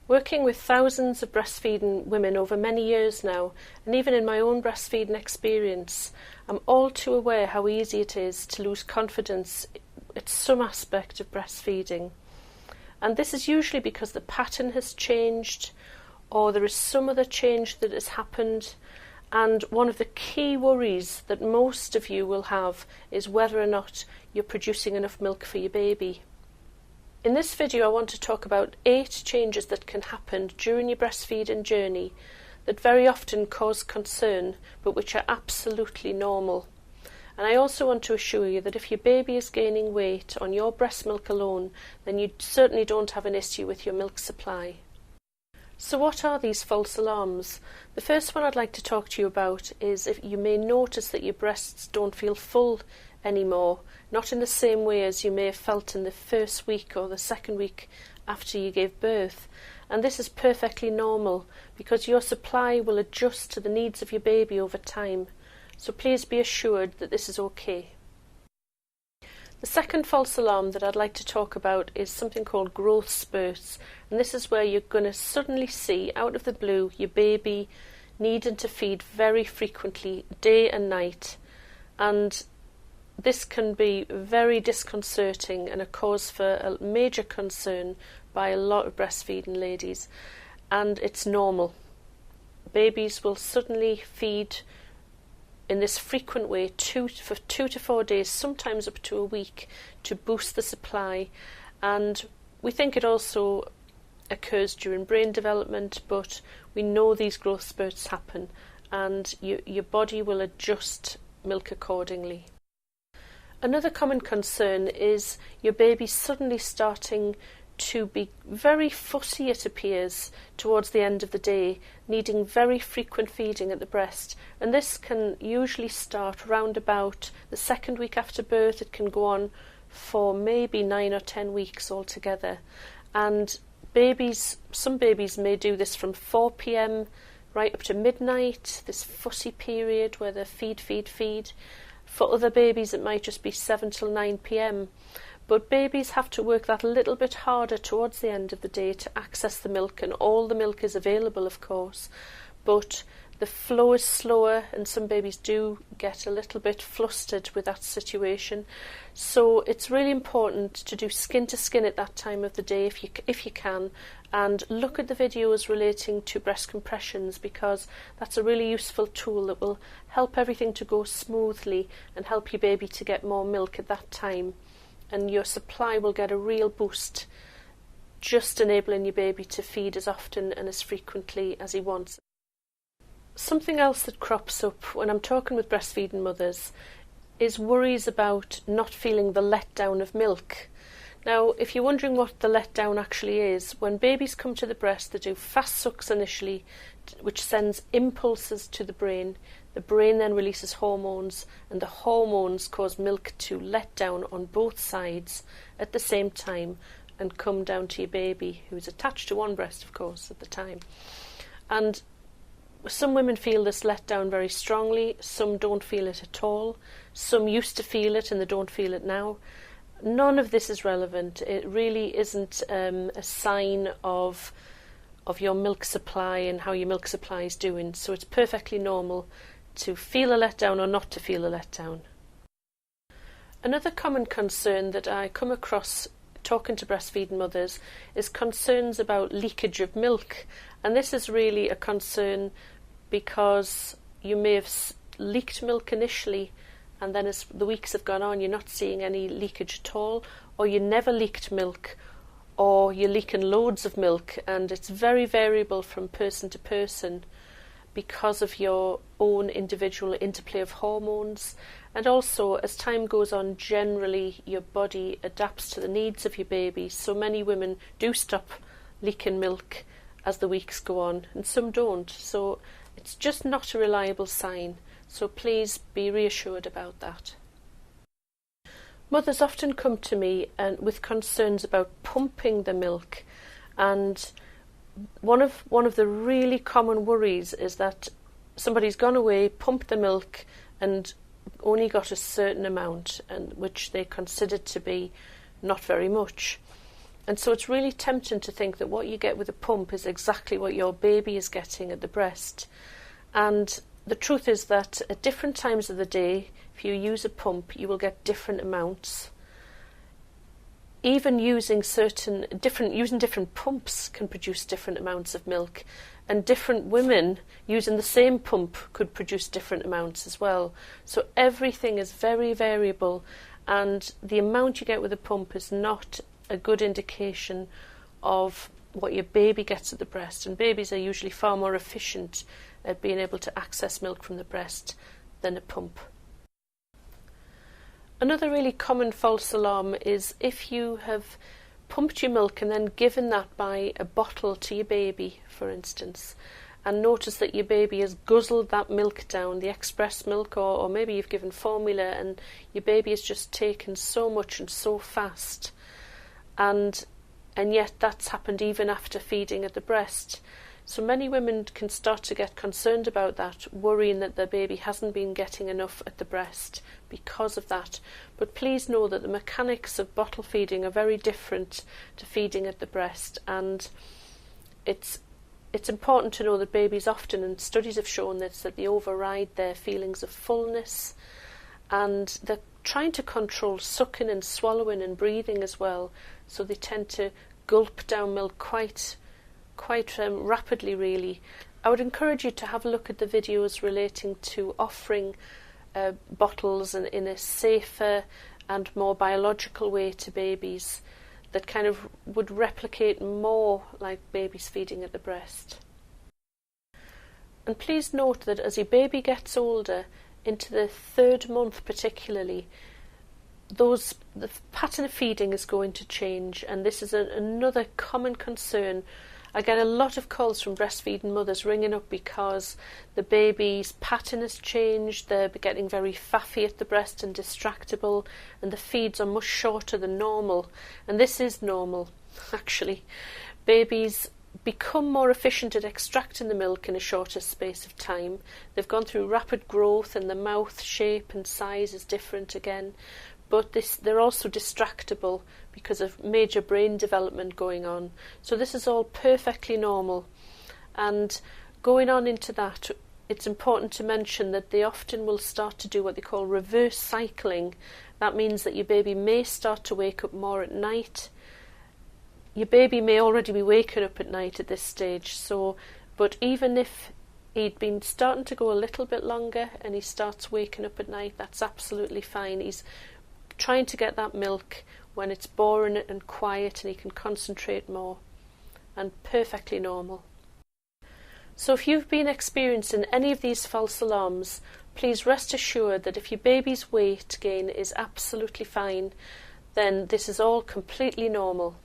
Working with thousands of breastfeeding women over many years now, and even in my own breastfeeding experience, I'm all too aware how easy it is to lose confidence at some aspect of breastfeeding. And this is usually because the pattern has changed, or there is some other change that has happened. And one of the key worries that most of you will have is whether or not you're producing enough milk for your baby. In this video I want to talk about 8 changes that can happen during your breastfeeding journey that very often cause concern but which are absolutely normal. And I also want to assure you that if your baby is gaining weight on your breast milk alone, then you certainly don't have an issue with your milk supply. So what are these false alarms? The first one I'd like to talk to you about is if you may notice that your breasts don't feel full anymore, not in the same way as you may have felt in the first week or the second week after you gave birth. And this is perfectly normal because your supply will adjust to the needs of your baby over time. So please be assured that this is okay. The second false alarm that I'd like to talk about is something called growth spurts. And this is where you're going to suddenly see, out of the blue, your baby needing to feed very frequently, day and night. And this can be very disconcerting and a cause for a major concern by a lot of breastfeeding ladies. And it's normal. Babies will suddenly feed in this frequent way for 2 to 4 days, sometimes up to a week, to boost the supply. And we think it also occurs during brain development, but we know these growth spurts happen and your body will adjust milk accordingly. Another common concern is your baby suddenly starting to be very fussy, it appears, towards the end of the day, needing very frequent feeding at the breast. And this can usually start round about the second week after birth. It can go on for maybe 9 or 10 weeks altogether. And some babies may do this from 4 p.m. right up to midnight, this fussy period where they feed. For other babies it might just be 7 till 9 p.m. But babies have to work that a little bit harder towards the end of the day to access the milk, and all the milk is available, of course, but the flow is slower and some babies do get a little bit flustered with that situation. So it's really important to do skin to skin at that time of the day if you can, and look at the videos relating to breast compressions, because that's a really useful tool that will help everything to go smoothly and help your baby to get more milk at that time. And your supply will get a real boost, just enabling your baby to feed as often and as frequently as he wants. Something else that crops up when I'm talking with breastfeeding mothers is worries about not feeling the letdown of milk. Now, if you're wondering what the letdown actually is, when babies come to the breast, they do fast sucks initially, which sends impulses to the brain. The brain then releases hormones, and the hormones cause milk to let down on both sides at the same time and come down to your baby, who's attached to one breast, of course, at the time. And some women feel this letdown very strongly, some don't feel it at all, some used to feel it and they don't feel it now. None of this is relevant. It really isn't a sign of your milk supply and how your milk supply is doing, so it's perfectly normal to feel a letdown or not to feel a letdown. Another common concern that I come across talking to breastfeeding mothers is concerns about leakage of milk, and this is really a concern because you may have leaked milk initially, and then as the weeks have gone on you're not seeing any leakage at all, or you never leaked milk, or you're leaking loads of milk, and it's very variable from person to person because of your own individual interplay of hormones. And also, as time goes on, generally your body adapts to the needs of your baby. So many women do stop leaking milk as the weeks go on, and some don't. So it's just not a reliable sign. So please be reassured about that. Mothers often come to me with concerns about pumping the milk, and one of the really common worries is that somebody's gone away, pumped the milk, and only got a certain amount, and which they considered to be not very much. And so it's really tempting to think that what you get with a pump is exactly what your baby is getting at the breast. And the truth is that at different times of the day, if you use a pump, you will get different amounts. Even using different pumps can produce different amounts of milk, and different women using the same pump could produce different amounts as well. So everything is very variable, and the amount you get with a pump is not a good indication of what your baby gets at the breast. And babies are usually far more efficient at being able to access milk from the breast than a pump. Another really common false alarm is if you have pumped your milk and then given that by a bottle to your baby, for instance, and notice that your baby has guzzled that milk down, the express milk, or maybe you've given formula and your baby has just taken so much and so fast, and yet that's happened even after feeding at the breast. So many women can start to get concerned about that, worrying that their baby hasn't been getting enough at the breast because of that. But please know that the mechanics of bottle feeding are very different to feeding at the breast, and it's important to know that babies often, and studies have shown this, that they override their feelings of fullness, and they're trying to control sucking and swallowing and breathing as well, so they tend to gulp down milk quite rapidly, really. I would encourage you to have a look at the videos relating to offering bottles in a safer and more biological way to babies that kind of would replicate more like babies feeding at the breast. And please note that as your baby gets older, into the 3rd month particularly, the pattern of feeding is going to change, and this is another common concern. I get a lot of calls from breastfeeding mothers ringing up because the baby's pattern has changed, they're getting very faffy at the breast and distractible, and the feeds are much shorter than normal. And this is normal, actually. Babies become more efficient at extracting the milk in a shorter space of time. They've gone through rapid growth, and the mouth shape and size is different again. But they're also distractible because of major brain development going on. So this is all perfectly normal. And going on into that, it's important to mention that they often will start to do what they call reverse cycling. That means that your baby may start to wake up more at night. Your baby may already be waking up at night at this stage. But even if he'd been starting to go a little bit longer and he starts waking up at night, that's absolutely fine. He's trying to get that milk when it's boring and quiet and he can concentrate more, and perfectly normal. So if you've been experiencing any of these false alarms, please rest assured that if your baby's weight gain is absolutely fine, then this is all completely normal.